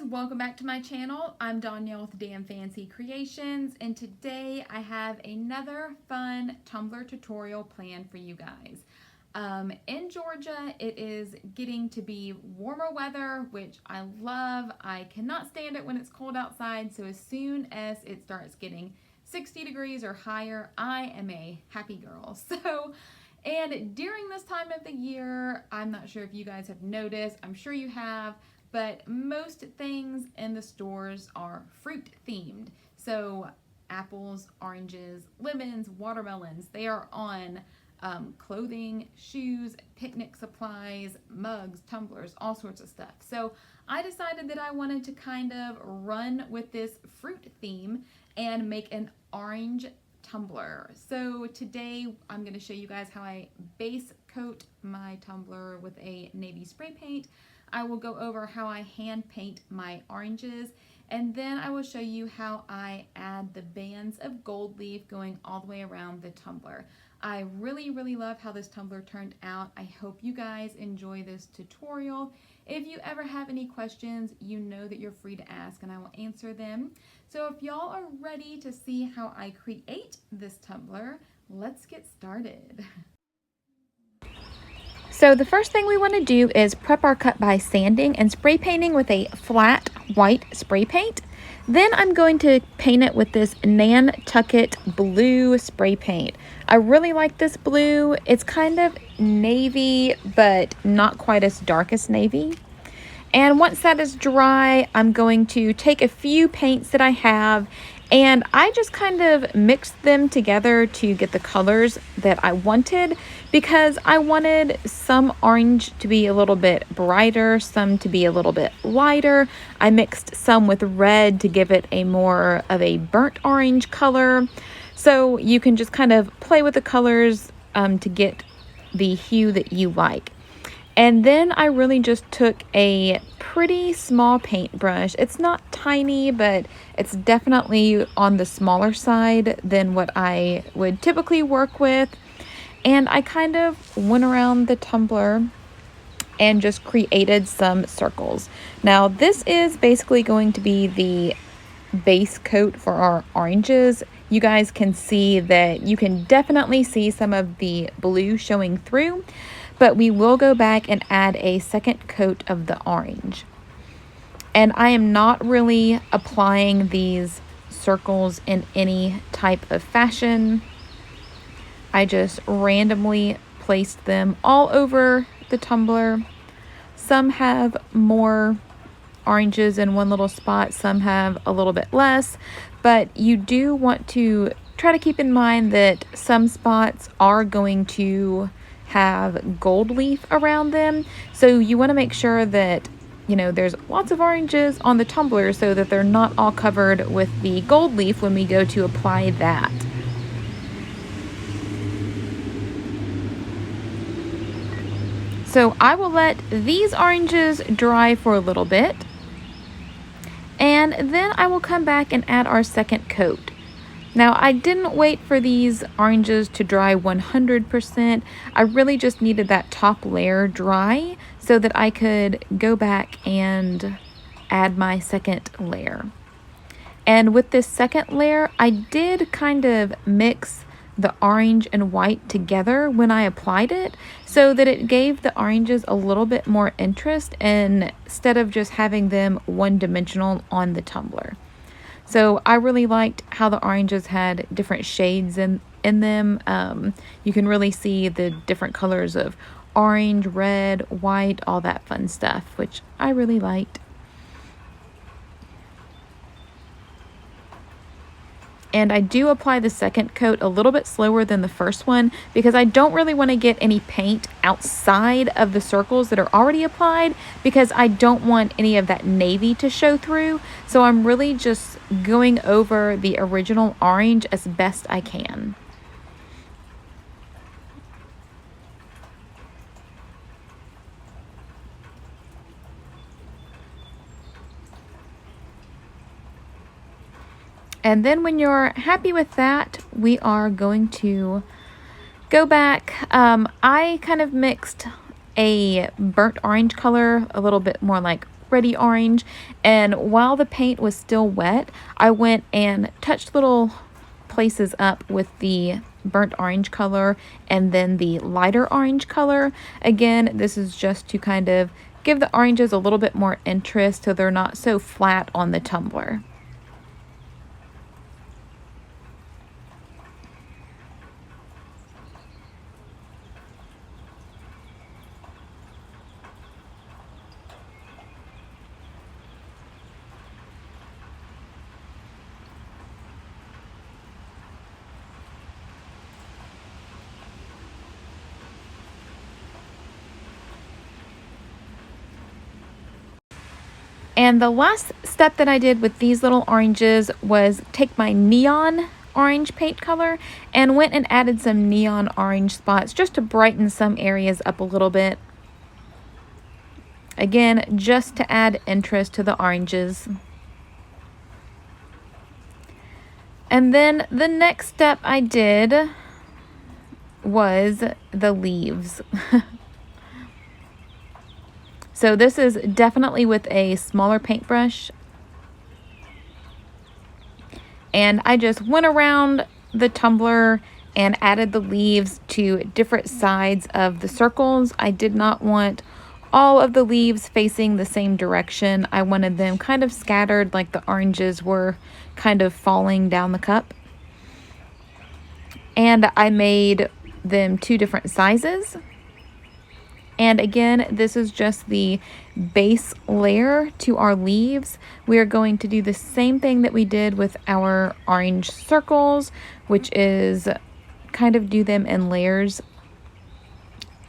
welcome back to my channel. I'm Danielle with Damn Fancy Creations, and today I have another fun tumbler tutorial planned for you guys. In Georgia, it is getting to be warmer weather, which I love. I cannot stand it when it's cold outside, so as soon as it starts getting 60 degrees or higher, I am a happy girl. And during this time of the year, I'm not sure if you guys have noticed, I'm sure you have, but most things in the stores are fruit themed. So apples, oranges, lemons, watermelons, they are on clothing, shoes, picnic supplies, mugs, tumblers, all sorts of stuff. So I decided that I wanted to kind of run with this fruit theme and make an orange tumbler. So today I'm going to show you guys how I base coat my tumbler with a navy spray paint. I will go over how I hand paint my oranges, and then I will show you how I add the bands of gold leaf going all the way around the tumbler. I really love how this tumbler turned out. I hope you guys enjoy this tutorial. If you ever have any questions, you know that you're free to ask and I will answer them. So if y'all are ready to see how I create this tumbler, let's get started. So the first thing we want to do is prep our cut by sanding and spray painting with a flat white spray paint. Then I'm going to paint it with this Nantucket blue spray paint. I really like this blue. It's kind of navy, but not quite as dark as navy. And once that is dry, I'm going to take a few paints that I have and I just kind of mixed them together to get the colors that I wanted, because I wanted some orange to be a little bit brighter, some to be a little bit lighter. I mixed some with red to give it a more of a burnt orange color. So you can just kind of play with the colors to get the hue that you like. And then I really just took a pretty small paintbrush. It's not tiny, but it's definitely on the smaller side than what I would typically work with. And I kind of went around the tumbler and just created some circles. Now this is basically going to be the base coat for our oranges. You guys can see that you can definitely see some of the blue showing through, but we will go back and add a second coat of the orange. And I am not really applying these circles in any type of fashion. I just randomly placed them all over the tumbler. Some have more oranges in one little spot, some have a little bit less, but you do want to try to keep in mind that some spots are going to have gold leaf around them. So you want to make sure that, you know, there's lots of oranges on the tumbler so that they're not all covered with the gold leaf when we go to apply that. So I will let these oranges dry for a little bit, and then I will come back and add our second coat. Now, I didn't wait for these oranges to dry 100%. I really just needed that top layer dry so that I could go back and add my second layer. And with this second layer, I did kind of mix the orange and white together when I applied it, so that it gave the oranges a little bit more interest instead of just having them one-dimensional on the tumbler. So I really liked how the oranges had different shades in them. You can really see the different colors of orange, red, white, all that fun stuff, which I really liked. And I do apply the second coat a little bit slower than the first one, because I don't really want to get any paint outside of the circles that are already applied, because I don't want any of that navy to show through. So I'm really just going over the original orange as best I can. And then when you're happy with that, we are going to go back. I kind of mixed a burnt orange color, a little bit more like ready orange, and while the paint was still wet, I went and touched little places up with the burnt orange color and then the lighter orange color. Again, this is just to kind of give the oranges a little bit more interest so they're not so flat on the tumbler. And the last step that I did with these little oranges was take my neon orange paint color and went and added some neon orange spots just to brighten some areas up a little bit. Again, just to add interest to the oranges. And then the next step I did was the leaves. So this is definitely with a smaller paintbrush. And I just went around the tumbler and added the leaves to different sides of the circles. I did not want all of the leaves facing the same direction. I wanted them kind of scattered, like the oranges were kind of falling down the cup. And I made them 2 different sizes. And again, this is just the base layer to our leaves. We are going to do the same thing that we did with our orange circles, which is kind of do them in layers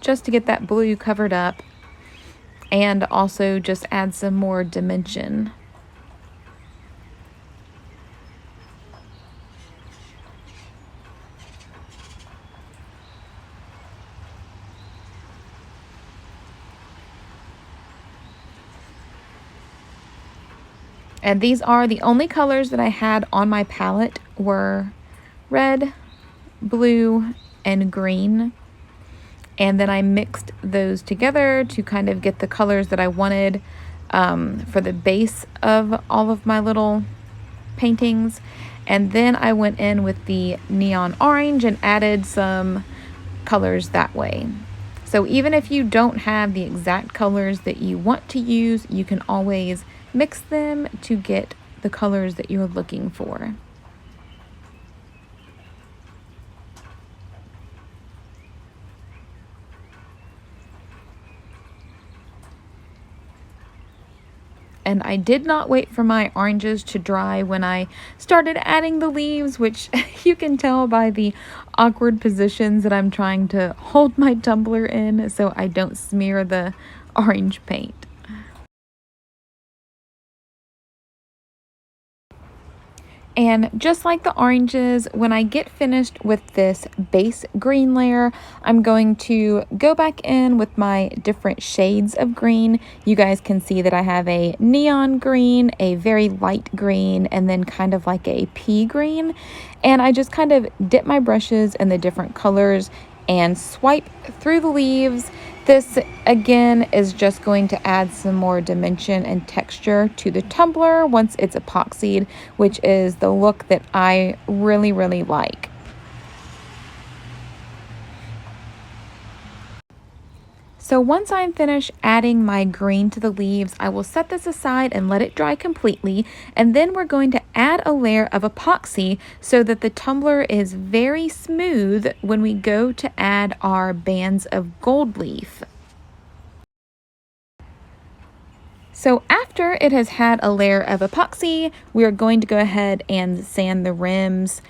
just to get that blue covered up and also just add some more dimension. And these are the only colors that I had on my palette were red, blue, and green. And then I mixed those together to kind of get the colors that I wanted for the base of all of my little paintings. And then I went in with the neon orange and added some colors that way. So even if you don't have the exact colors that you want to use, you can always mix them to get the colors that you're looking for. And I did not wait for my oranges to dry when I started adding the leaves, which you can tell by the awkward positions that I'm trying to hold my tumbler in so I don't smear the orange paint. And just like the oranges, when I get finished with this base green layer, I'm going to go back in with my different shades of green. You guys can see that I have a neon green, a very light green, and then kind of like a pea green. And I just kind of dip my brushes in the different colors and swipe through the leaves. This again is just going to add some more dimension and texture to the tumbler once it's epoxied, which is the look that I really like. So once I'm finished adding my green to the leaves, I will set this aside and let it dry completely. And then we're going to add a layer of epoxy so that the tumbler is very smooth when we go to add our bands of gold leaf. So after it has had a layer of epoxy, we are going to go ahead and sand the rims.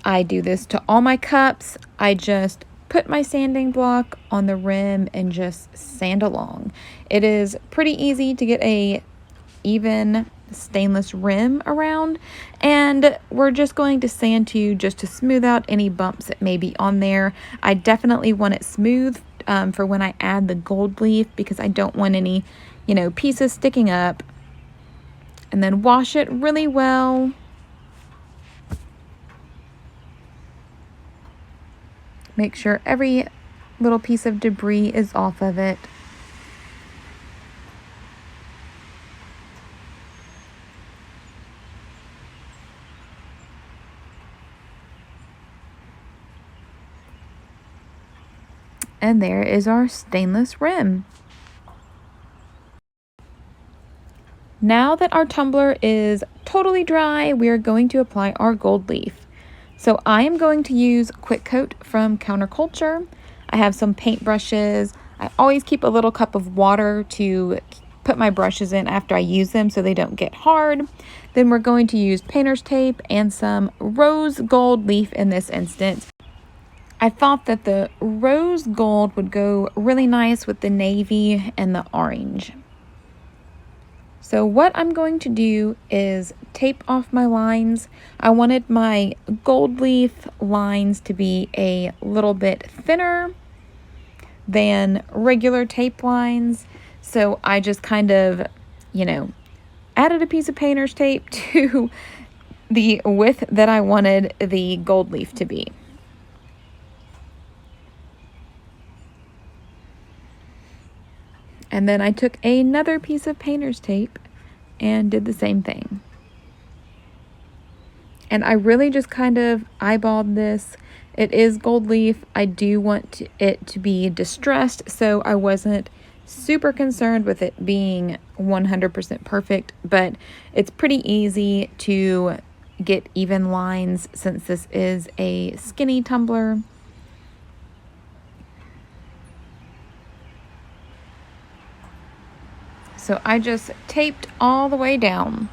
I do this to all my cups. I just put my sanding block on the rim and just sand along. It is pretty easy to get a even stainless rim around, and we're just going to sand just to smooth out any bumps that may be on there. I definitely want it smooth for when I add the gold leaf because I don't want any, pieces sticking up. And then wash it really well. Make sure every little piece of debris is off of it. And there is our stainless rim. Now that our tumbler is totally dry, we are going to apply our gold leaf. So I am going to use Quick Coat from Counterculture. I have some paint brushes. I always keep a little cup of water to put my brushes in after I use them so they don't get hard. Then we're going to use painter's tape and some rose gold leaf in this instance. I thought that the rose gold would go really nice with the navy and the orange. So what I'm going to do is tape off my lines. I wanted my gold leaf lines to be a little bit thinner than regular tape lines. So I just kind of, added a piece of painter's tape to the width that I wanted the gold leaf to be. And then I took another piece of painter's tape and did the same thing. And I really just kind of eyeballed this. It is gold leaf. I do want it to be distressed, so I wasn't super concerned with it being 100% perfect, but it's pretty easy to get even lines since this is a skinny tumbler. So I just taped all the way down.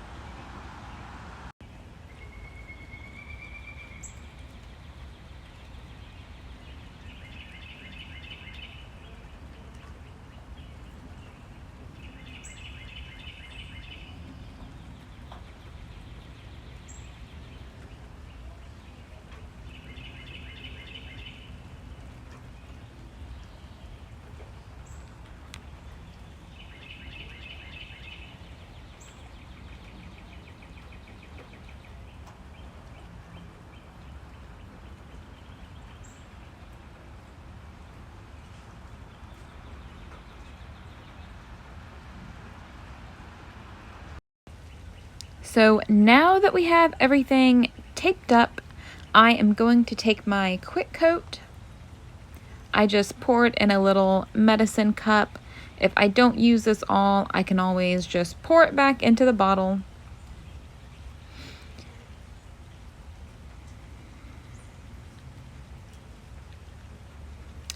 So now that we have everything taped up, I am going to take my Quick Coat. I just pour it in a little medicine cup. If I don't use this all, I can always just pour it back into the bottle.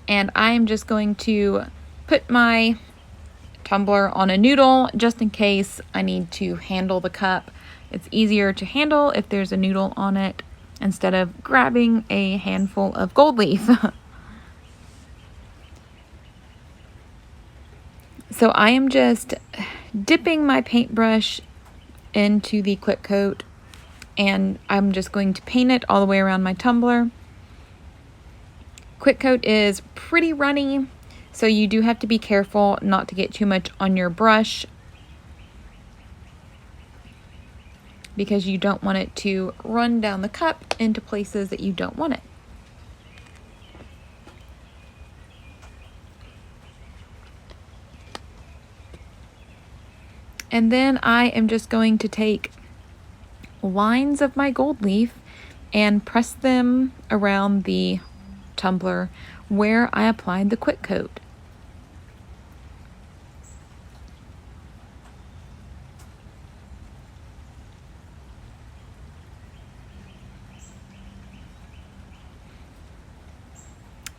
And I'm just going to put my tumbler on a noodle just in case I need to handle the cup. It's easier to handle if there's a noodle on it instead of grabbing a handful of gold leaf. So I am just dipping my paintbrush into the Quick Coat, and I'm just going to paint it all the way around my tumbler. Quick Coat is pretty runny, so you do have to be careful not to get too much on your brush, because you don't want it to run down the cup into places that you don't want it. And then I am just going to take lines of my gold leaf and press them around the tumbler where I applied the Quick Coat.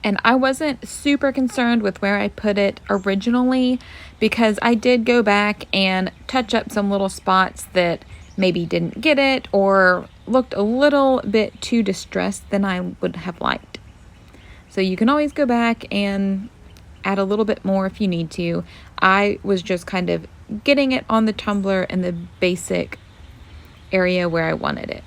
And I wasn't super concerned with where I put it originally, because I did go back and touch up some little spots that maybe didn't get it or looked a little bit too distressed than I would have liked. So you can always go back and add a little bit more if you need to. I was just kind of getting it on the tumbler in the basic area where I wanted it.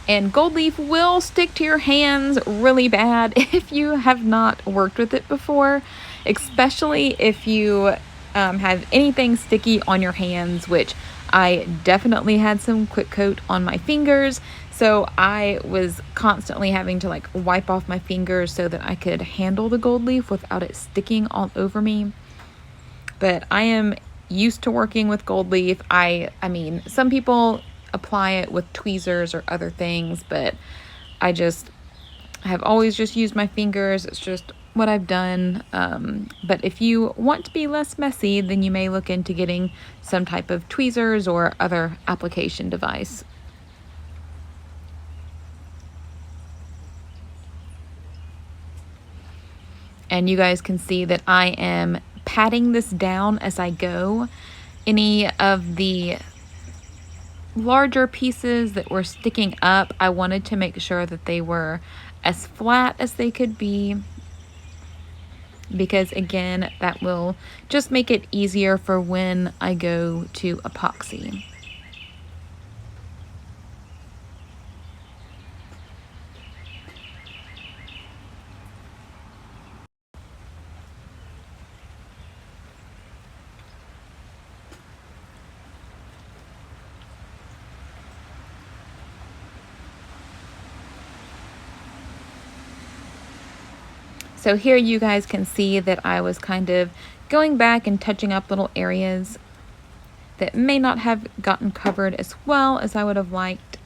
And gold leaf will stick to your hands really bad if you have not worked with it before, especially if you have anything sticky on your hands, which I definitely had some Quick Coat on my fingers. So I was constantly having to wipe off my fingers so that I could handle the gold leaf without it sticking all over me. But I am used to working with gold leaf. I mean, some people apply it with tweezers or other things, but I have always just used my fingers. It's just what I've done. But if you want to be less messy, then you may look into getting some type of tweezers or other application device. And you guys can see that I am patting this down as I go. Any of the larger pieces that were sticking up, I wanted to make sure that they were as flat as they could be, because again, that will just make it easier for when I go to epoxy. So here you guys can see that I was kind of going back and touching up little areas that may not have gotten covered as well as I would have liked.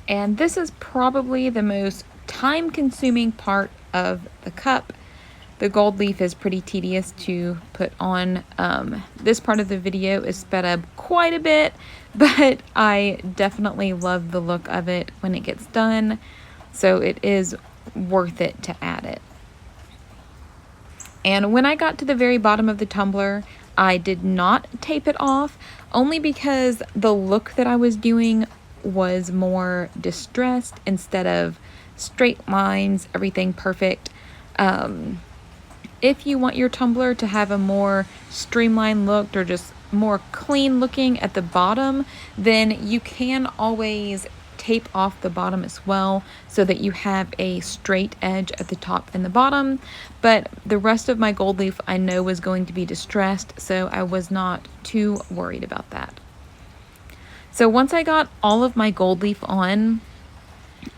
And this is probably the most time-consuming part of the cup. The gold leaf is pretty tedious to put on. This part of the video is sped up quite a bit, but I definitely love the look of it when it gets done, so it is worth it to add it. And when I got to the very bottom of the tumbler, I did not tape it off, only because the look that I was doing was more distressed instead of straight lines, everything perfect. If you want your tumbler to have a more streamlined look or just more clean looking at the bottom, then you can always tape off the bottom as well so that you have a straight edge at the top and the bottom. But the rest of my gold leaf I know was going to be distressed, so I was not too worried about that. So once I got all of my gold leaf on,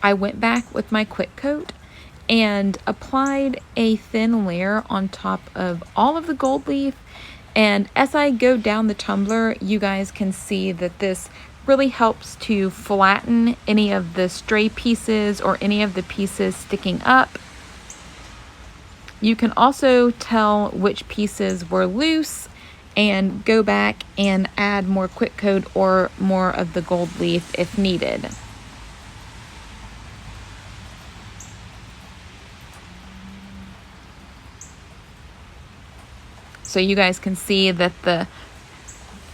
I went back with my quick coat and applied a thin layer on top of all of the gold leaf. And as I go down the tumbler, you guys can see that this really helps to flatten any of the stray pieces or any of the pieces sticking up. You can also tell which pieces were loose and go back and add more quick coat or more of the gold leaf if needed. So you guys can see that the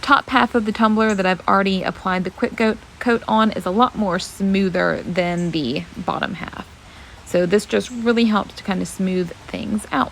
top half of the tumbler that I've already applied the quick coat on is a lot more smoother than the bottom half. So this just really helps to kind of smooth things out.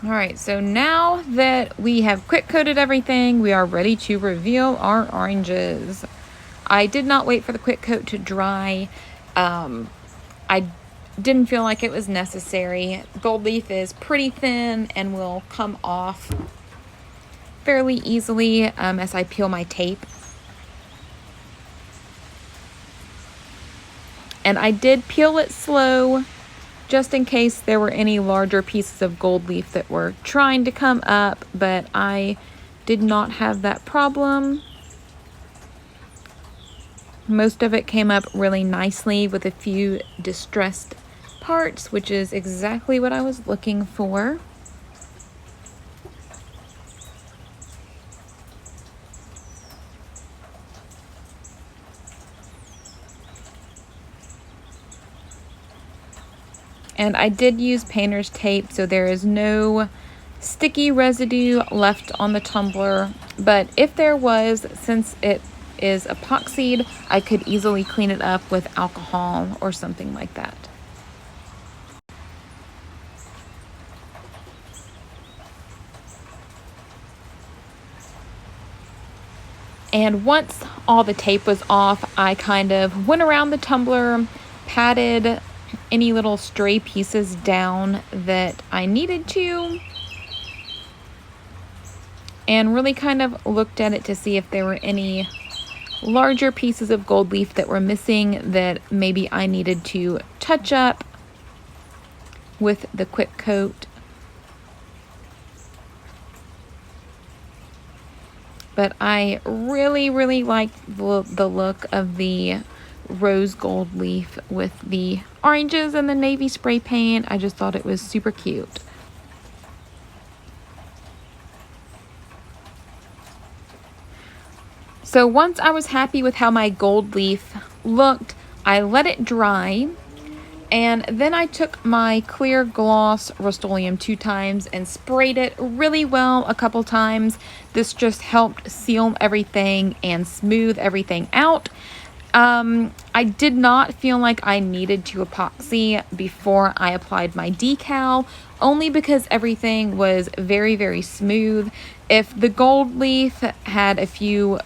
All right, so now that we have quick coated everything, we are ready to reveal our oranges. I did not wait for the quick coat to dry. I didn't feel like it was necessary. Gold leaf is pretty thin and will come off fairly easily as I peel my tape. And I did peel it slow, just in case there were any larger pieces of gold leaf that were trying to come up, but I did not have that problem. Most of it came up really nicely with a few distressed parts, which is exactly what I was looking for. And I did use painter's tape, so there is no sticky residue left on the tumbler. But if there was, since it is epoxied, I could easily clean it up with alcohol or something like that. And once all the tape was off, I kind of went around the tumbler, patted any little stray pieces down that I needed to, and really kind of looked at it to see if there were any larger pieces of gold leaf that were missing that maybe I needed to touch up with the quick coat. But I really like the look of the rose gold leaf with the oranges and the navy spray paint. I just thought it was super cute. So once I was happy with how my gold leaf looked, I let it dry, and then I took my clear gloss Rust-Oleum 2 times and sprayed it really well a couple times. This just helped seal everything and smooth everything out. I did not feel like I needed to epoxy before I applied my decal, only because everything was very smooth. If the gold leaf had a few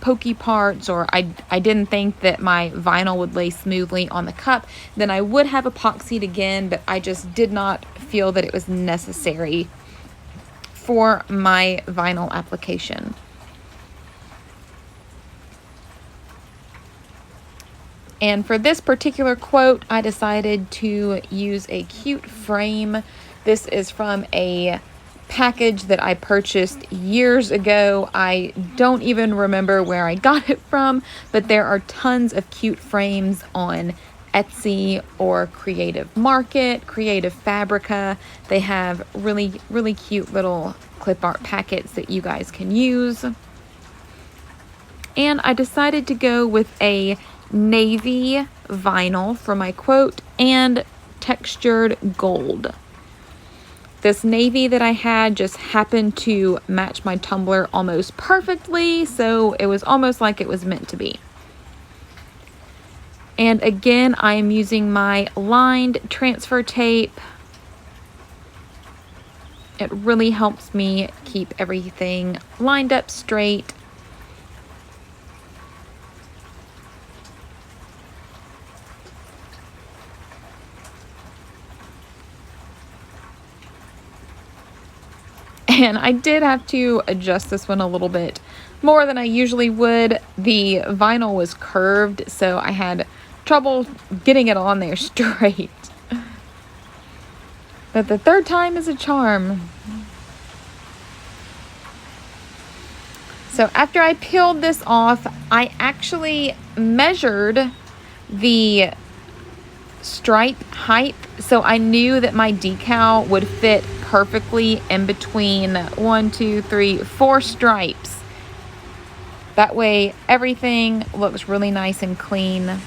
pokey parts, or I didn't think that my vinyl would lay smoothly on the cup, then I would have epoxied again, but I just did not feel that it was necessary for my vinyl application. And for this particular quote, I decided to use a cute frame. This is from a package that I purchased years ago. I don't even remember where I got it from, but there are tons of cute frames on Etsy or Creative Market, Creative Fabrica. They have really, really cute little clip art packets that you guys can use. And I decided to go with a navy vinyl for my quote and textured gold. This navy that I had just happened to match my tumbler almost perfectly, so it was almost like it was meant to be. And again, I am using my lined transfer tape. It really helps me keep everything lined up straight. And I did have to adjust this one a little bit more than I usually would. The vinyl was curved, so I had trouble getting it on there straight. But the third time is a charm. So after I peeled this off, I actually measured the stripe height, so I knew that my decal would fit perfectly in between 1, 2, 3, 4 stripes. That way everything looks really nice and clean.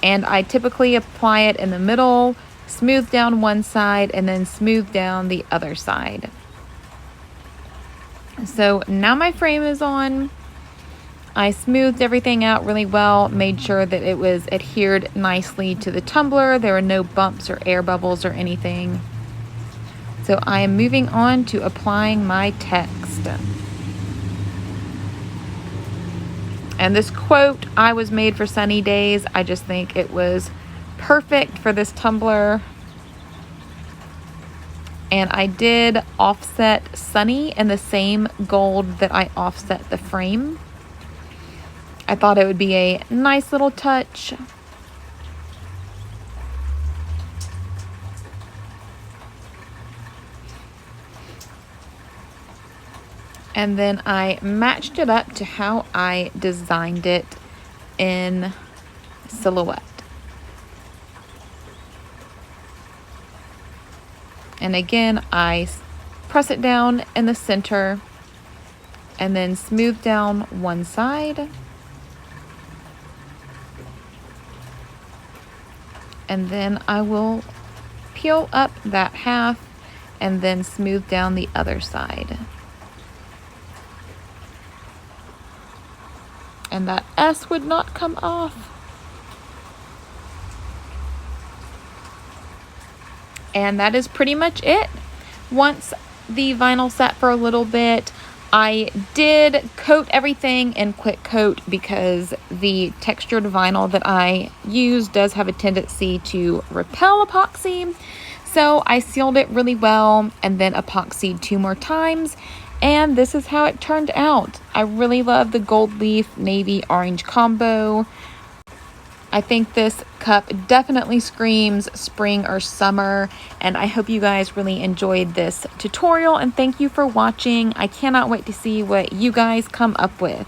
And I typically apply it in the middle, smooth down one side, and then smooth down the other side. So now my frame is on. I smoothed everything out really well, made sure that it was adhered nicely to the tumbler. There were no bumps or air bubbles or anything. So I am moving on to applying my text. And this quote, "I was made for sunny days," I just think it was perfect for this tumbler. And I did offset sunny in the same gold that I offset the frame. I thought it would be a nice little touch. And then I matched it up to how I designed it in Silhouette. And again, I press it down in the center and then smooth down one side. And then I will peel up that half and then smooth down the other side. And that S would not come off. And that is pretty much it. Once the vinyl sat for a little bit, I did coat everything in quick coat because the textured vinyl that I use does have a tendency to repel epoxy. So I sealed it really well and then epoxied 2 more times. And this is how it turned out. I really love the gold leaf navy orange combo. I think this cup definitely screams spring or summer, and I hope you guys really enjoyed this tutorial, and thank you for watching. I cannot wait to see what you guys come up with.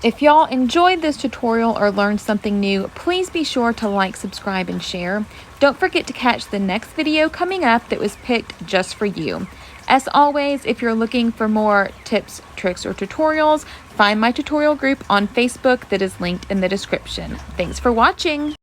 If y'all enjoyed this tutorial or learned something new, please be sure to like, subscribe, and share. Don't forget to catch the next video coming up that was picked just for you. As always, if you're looking for more tips, tricks, or tutorials, find my tutorial group on Facebook that is linked in the description. Thanks for watching.